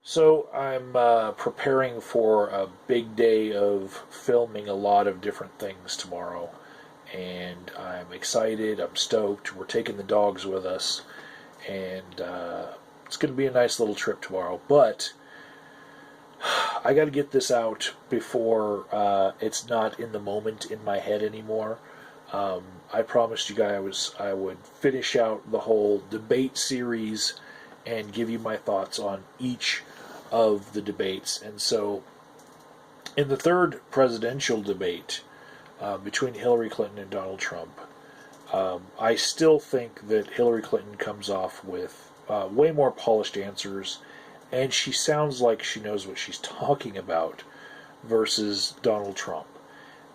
So I'm preparing for a big day of filming a lot of different things tomorrow, and I'm excited. I'm stoked. We're taking the dogs with us, and it's going to be a nice little trip tomorrow. But I got to get this out before it's not in the moment in my head anymore. I promised you guys I would finish out the whole debate series and give you my thoughts on each of the debates. And so, in the third presidential debate between Hillary Clinton and Donald Trump, I still think that Hillary Clinton comes off with way more polished answers, and she sounds like she knows what she's talking about versus Donald Trump.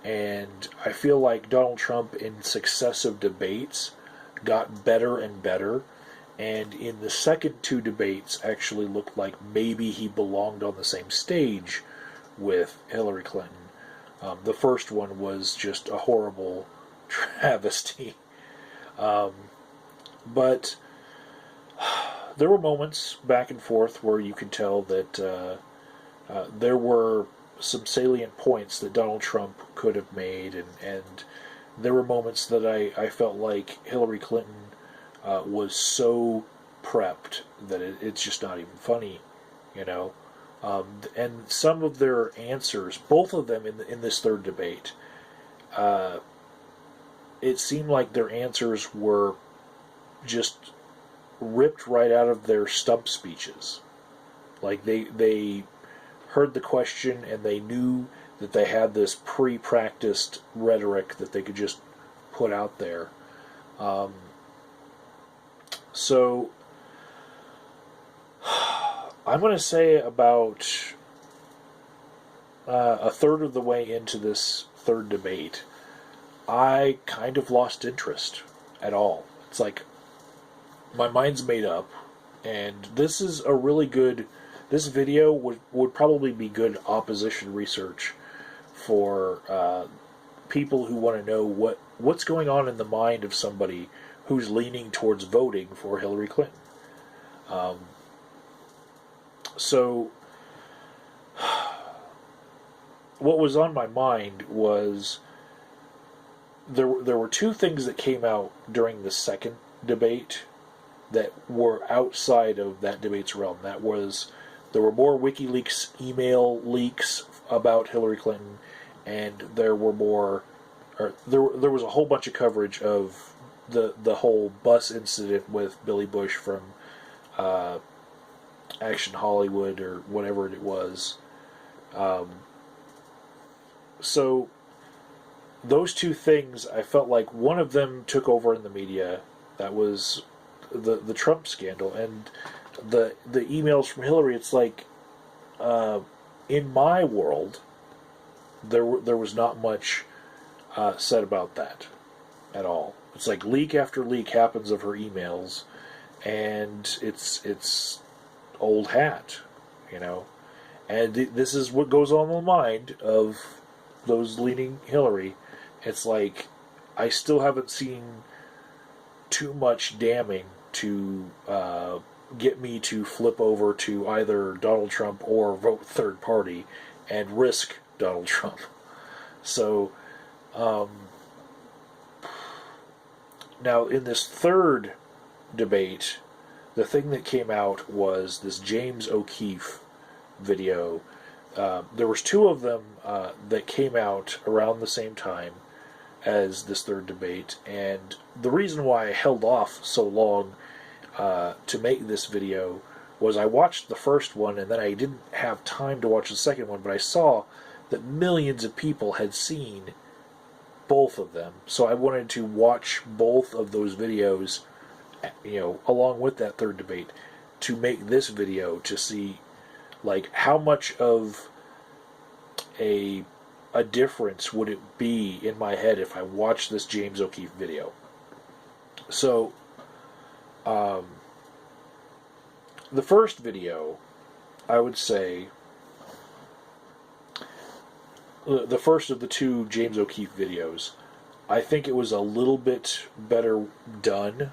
And I feel like Donald Trump in successive debates got better and better. And in the second two debates, actually looked like maybe he belonged on the same stage with Hillary Clinton. The first one was just a horrible travesty. Um, but there were moments back and forth where you could tell that there were some salient points that Donald Trump could have made, and there were moments that I felt like Hillary Clinton was so prepped that it's just not even funny, you know. And some of their answers, both of them in this third debate, it seemed like their answers were just ripped right out of their stump speeches. Like they heard the question and they knew that they had this pre-practiced rhetoric that they could just put out there. Um, so I'm going to say about a third of the way into this third debate, I kind of lost interest at all. It's like my mind's made up, and this is a really good. This video would probably be good opposition research for people who want to know what's going on in the mind of somebody who's leaning towards voting for Hillary Clinton. Um, so, what was on my mind was there were two things that came out during the second debate that were outside of that debate's realm. That was, there were more WikiLeaks email leaks about Hillary Clinton, and there were more, or there was a whole bunch of coverage of the whole bus incident with Billy Bush from Action Hollywood or whatever it was. Um, so those two things, I felt like one of them took over in the media. That was the Trump scandal, and the emails from Hillary. It's like in my world, there was not much said about that at all. It's like leak after leak happens of her emails, and it's old hat, you know. And this is what goes on in the mind of those leaning Hillary. It's like I still haven't seen too much damning to get me to flip over to either Donald Trump or vote third party and risk Donald Trump. So, now in this third debate, the thing that came out was this James O'Keefe video. There was two of them that came out around the same time as this third debate, and the reason why I held off so long to make this video was I watched the first one and then I didn't have time to watch the second one, but I saw that millions of people had seen both of them, so I wanted to watch both of those videos, you know, along with that third debate, to make this video to see like how much of a difference would it be in my head if I watched this James O'Keefe video. So, the first video, I would say, the first of the two James O'Keefe videos, I think it was a little bit better done.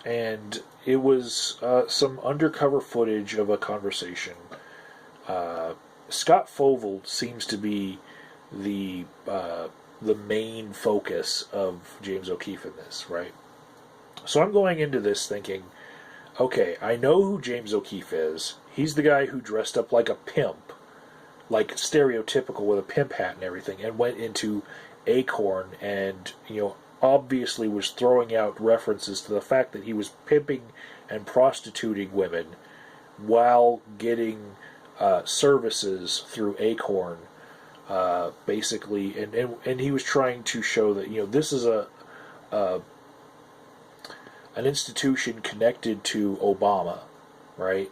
and it was some undercover footage of a conversation. Scott Foville seems to be the main focus of James O'Keefe in this, right? So I'm going into this thinking, okay, I know who James O'Keefe is. He's the guy who dressed up like a pimp, like stereotypical with a pimp hat and everything, and went into Acorn and, obviously was throwing out references to the fact that he was pimping and prostituting women while getting services through Acorn, basically, and he was trying to show that this is an institution connected to Obama, right?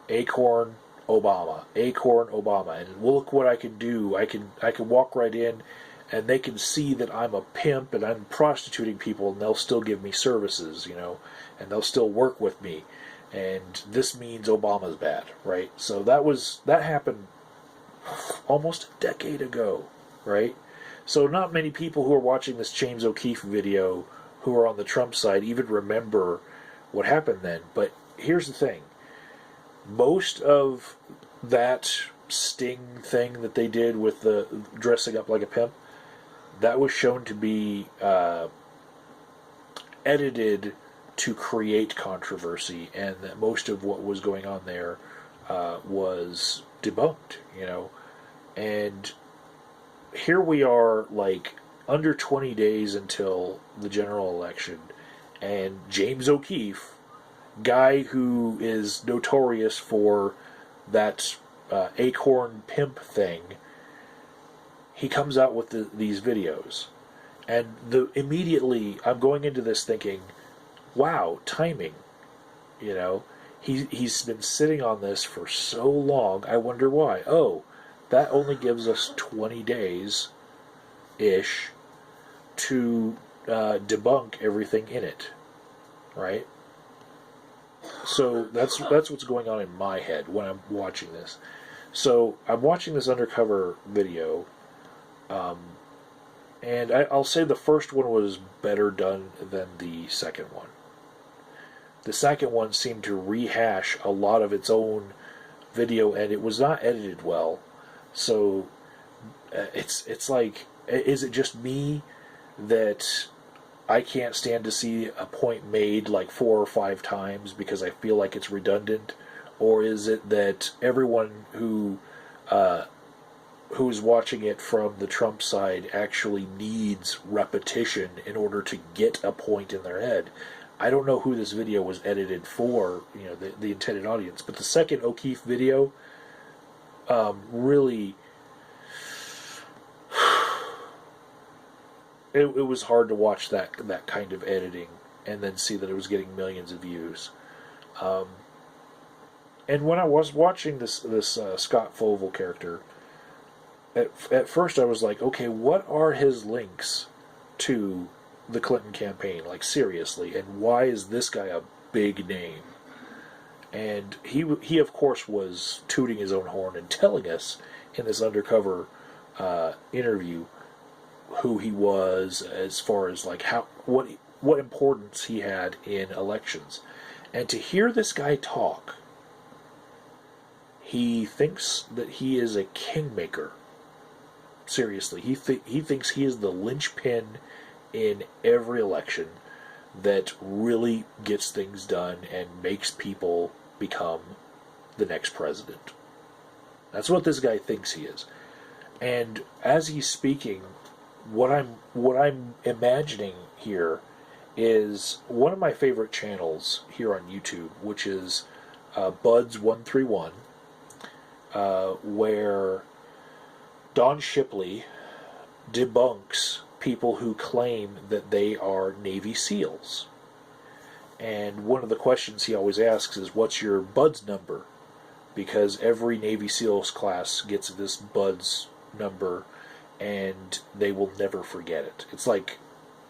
Acorn, Obama, Acorn, Obama, and look what I can do. I can walk right in, and they can see that I'm a pimp and I'm prostituting people, and they'll still give me services, and they'll still work with me. And this means Obama's bad, right? So that happened almost a decade ago, right? So not many people who are watching this James O'Keefe video who are on the Trump side even remember what happened then. But here's the thing. Most of that sting thing that they did with the dressing up like a pimp, that was shown to be edited to create controversy, and that most of what was going on there was debunked, And here we are, like, under 20 days until the general election, and James O'Keefe, guy who is notorious for that Acorn pimp thing, he comes out with these videos. And immediately, I'm going into this thinking, wow, timing. He's been sitting on this for so long. I wonder why. Oh, that only gives us 20 days-ish to debunk everything in it, right? So that's what's going on in my head when I'm watching this. So I'm watching this undercover video, and I'll say the first one was better done than the second one. The second one seemed to rehash a lot of its own video, and it was not edited well. So it's like, is it just me that I can't stand to see a point made like 4 or 5 times because I feel like it's redundant? Or is it that everyone who's watching it from the Trump side actually needs repetition in order to get a point in their head? I don't know who this video was edited for, the intended audience. But the second O'Keefe video really... It was hard to watch that kind of editing and then see that it was getting millions of views. And when I was watching this Scott Foville character, at first I was like, okay, what are his links to the Clinton campaign? Like, seriously, and why is this guy a big name? And he of course was tooting his own horn and telling us in this undercover interview who he was, as far as like what importance he had in elections. And to hear this guy talk, he thinks that he is a kingmaker. Seriously, he thinks he is the linchpin in every election that really gets things done and makes people become the next president. That's what this guy thinks he is. And as he's speaking, what I'm imagining here is one of my favorite channels here on YouTube, which is Buds131, where Don Shipley debunks people who claim that they are Navy SEALs. And one of the questions he always asks is, what's your Buds number? Because every Navy SEALs class gets this Buds number, and they will never forget it. It's like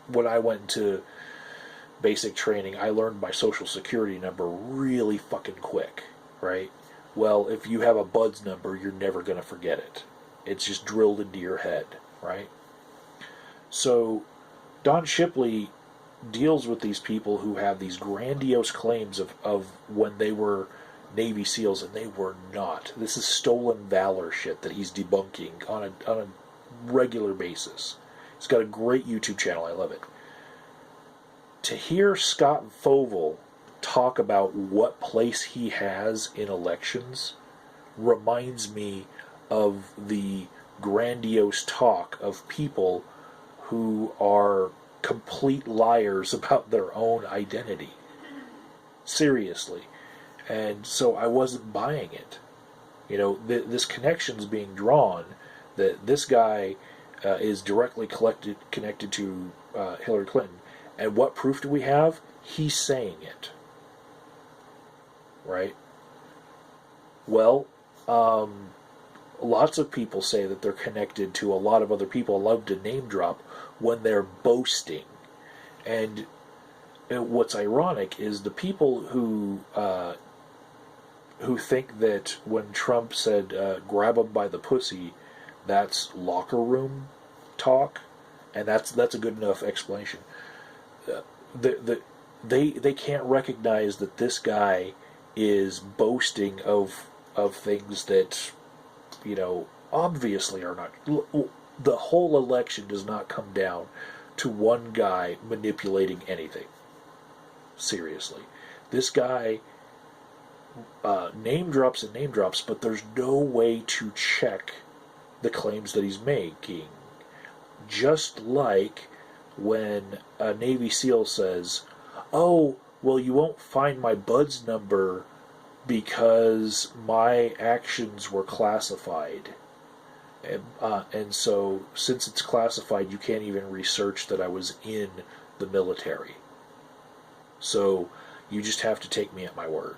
when I went to basic training, I learned my social security number really fucking quick, right? Well, if you have a Buds number, you're never going to forget it. It's just drilled into your head, right? So Don Shipley deals with these people who have these grandiose claims of when they were Navy SEALs, and they were not. This is stolen valor shit that he's debunking on a regular basis. He's got a great YouTube channel. I love it. To hear Scott Coville talk about what place he has in elections reminds me of the grandiose talk of people who are complete liars about their own identity. Seriously. And so I wasn't buying it. You know, this connection's being drawn that this guy is directly connected to Hillary Clinton. And what proof do we have? He's saying it. Right? Well, lots of people say that they're connected to a lot of other people. Love to name drop when they're boasting. And what's ironic is the people who think that when Trump said grab him by the pussy, that's locker room talk, and that's a good enough explanation. They can't recognize that this guy is boasting of things that, you know, obviously are not. The whole election does not come down to one guy manipulating anything. Seriously. This guy name drops and name drops, but there's no way to check the claims that he's making. Just like when a Navy SEAL says, oh, well, you won't find my BUDS number because my actions were classified. And so, since it's classified, you can't even research that I was in the military. So, you just have to take me at my word.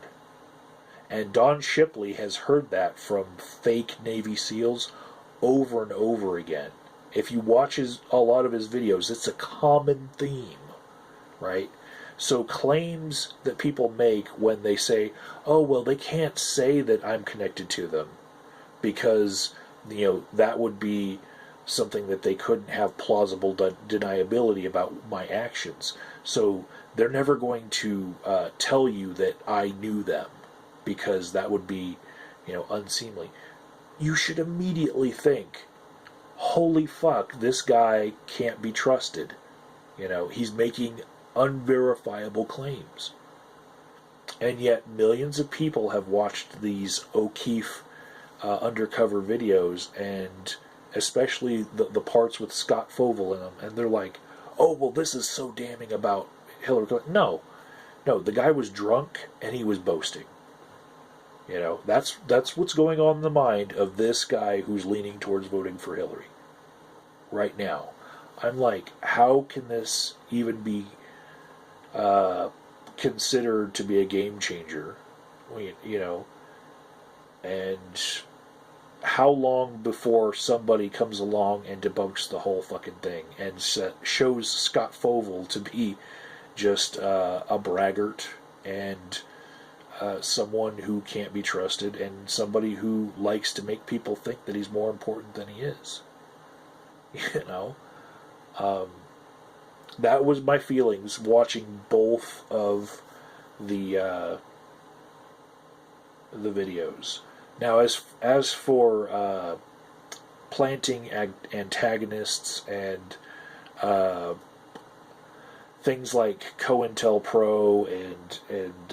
And Don Shipley has heard that from fake Navy SEALs over and over again. If you watch a lot of his videos, it's a common theme, right? So claims that people make when they say, oh, well, they can't say that I'm connected to them because, you know, that would be something that they couldn't have plausible deniability about my actions. So they're never going to tell you that I knew them because that would be, you know, unseemly. You should immediately think, holy fuck, this guy can't be trusted. You know, he's making unverifiable claims. And yet millions of people have watched these OKeefe undercover videos, and especially the parts with Scott Coville in them, and they're like, oh, well, this is so damning about Hillary Clinton. No, the guy was drunk and he was boasting. You know, that's what's going on in the mind of this guy who's leaning towards voting for Hillary right now. I'm like, how can this even be considered to be a game changer? You know, and how long before somebody comes along and debunks the whole fucking thing and shows Scott Coville to be just a braggart and someone who can't be trusted and somebody who likes to make people think that he's more important than he is. You know? That was my feelings watching both of the videos. Now, as for planting antagonists and things like COINTELPRO and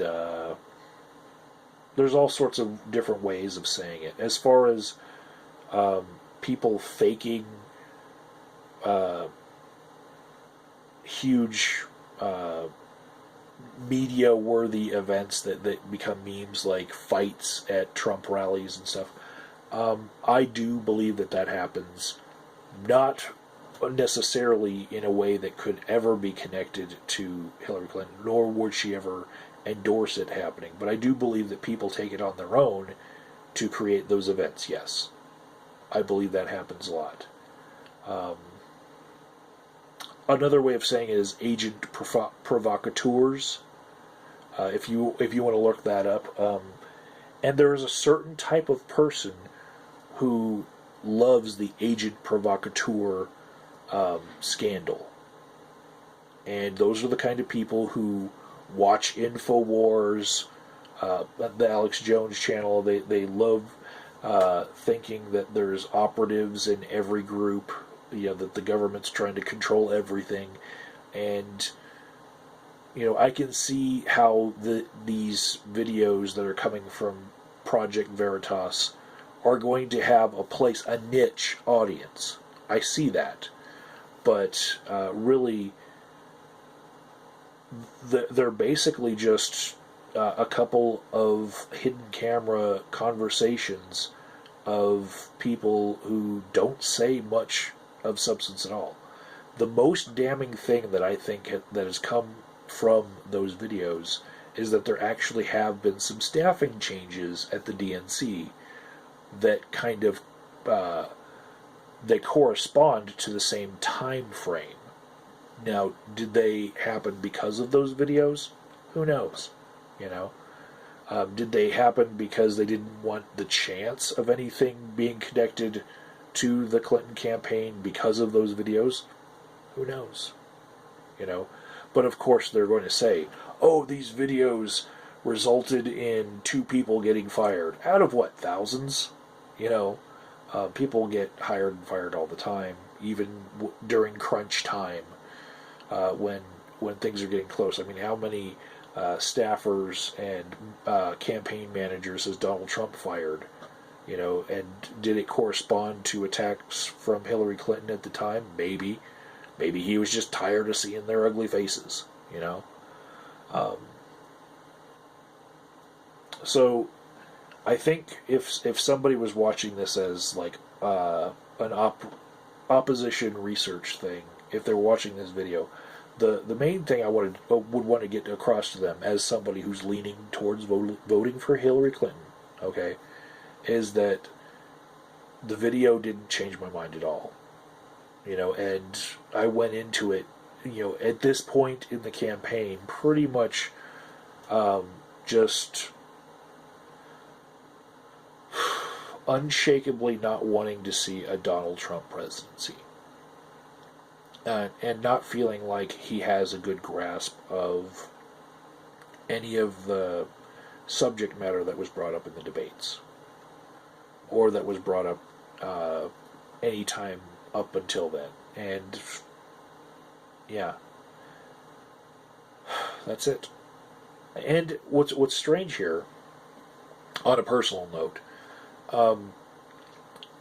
there's all sorts of different ways of saying it. As far as people faking huge media-worthy events that become memes, like fights at Trump rallies and stuff, I do believe that happens, not necessarily in a way that could ever be connected to Hillary Clinton, nor would she ever endorse it happening. But I do believe that people take it on their own to create those events, yes. I believe that happens a lot. Another way of saying it is agent provocateurs. If you want to look that up. And there is a certain type of person who loves the agent provocateur scandal. And those are the kind of people who watch InfoWars, the Alex Jones channel. They love thinking that there's operatives in every group, that the government's trying to control everything. And, I can see how these videos that are coming from Project Veritas are going to have a niche audience. I see that. But really, they're basically just a couple of hidden camera conversations of people who don't say much of substance at all. The most damning thing that I think that has come from those videos is that there actually have been some staffing changes at the DNC that kind of they correspond to the same time frame. Now, did they happen because of those videos? Who knows? Did they happen because they didn't want the chance of anything being connected to the Clinton campaign because of those videos? Who knows? But of course they're going to say, oh, these videos resulted in 2 people getting fired. Out of what, thousands? People get hired and fired all the time, even during crunch time, when things are getting close. I mean, how many staffers and campaign managers has Donald Trump fired? And did it correspond to attacks from Hillary Clinton at the time? Maybe. Maybe he was just tired of seeing their ugly faces, So, I think if somebody was watching this as like an opposition research thing, if they're watching this video, the main thing I would want to get across to them as somebody who's leaning towards voting for Hillary Clinton, okay, is that the video didn't change my mind at all. And I went into it, at this point in the campaign, pretty much just unshakably not wanting to see a Donald Trump presidency. And not feeling like he has a good grasp of any of the subject matter that was brought up in the debates, or that was brought up any time up until then. And yeah, that's it. And what's strange here, on a personal note,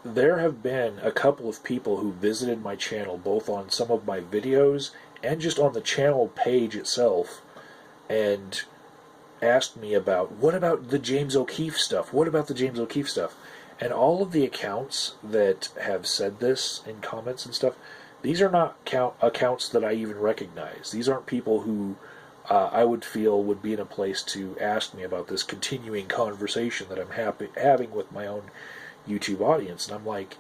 there have been a couple of people who visited my channel, both on some of my videos and just on the channel page itself, and asked me about, what about the James O'Keefe stuff? What about the James O'Keefe stuff? And all of the accounts that have said this in comments and stuff, these are not accounts that I even recognize. These aren't people who I would feel would be in a place to ask me about this continuing conversation that I'm having with my own YouTube audience. And I'm like,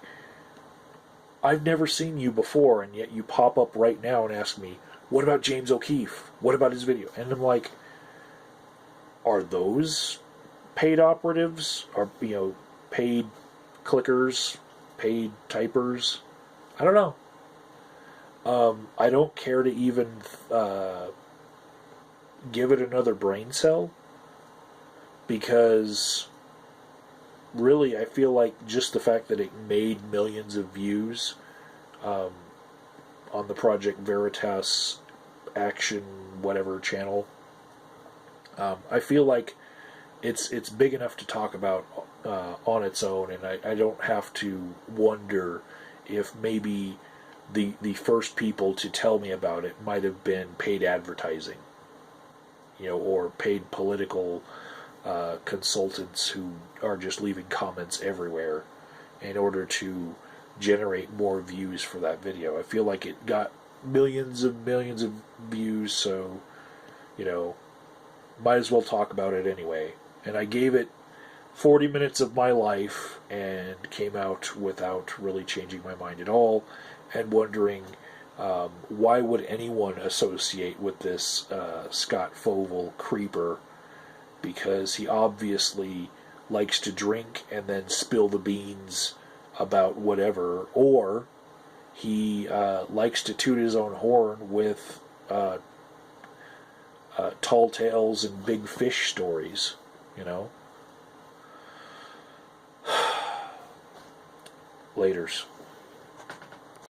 I've never seen you before, and yet you pop up right now and ask me, what about James O'Keefe? What about his video? And I'm like, are those paid operatives? Are, paid clickers? Paid typers? I don't know. I don't care to even give it another brain cell, because really I feel like just the fact that it made millions of views on the Project Veritas Action whatever channel, I feel like it's big enough to talk about on its own, and I don't have to wonder if maybe the first people to tell me about it might have been paid advertising, or paid political consultants who are just leaving comments everywhere in order to generate more views for that video. I feel like it got millions of views, so, might as well talk about it anyway. And I gave it 40 minutes of my life and came out without really changing my mind at all, and wondering why would anyone associate with this Scott Coville creeper, because he obviously likes to drink and then spill the beans about whatever, or he likes to toot his own horn with tall tales and big fish stories, you know. Laters.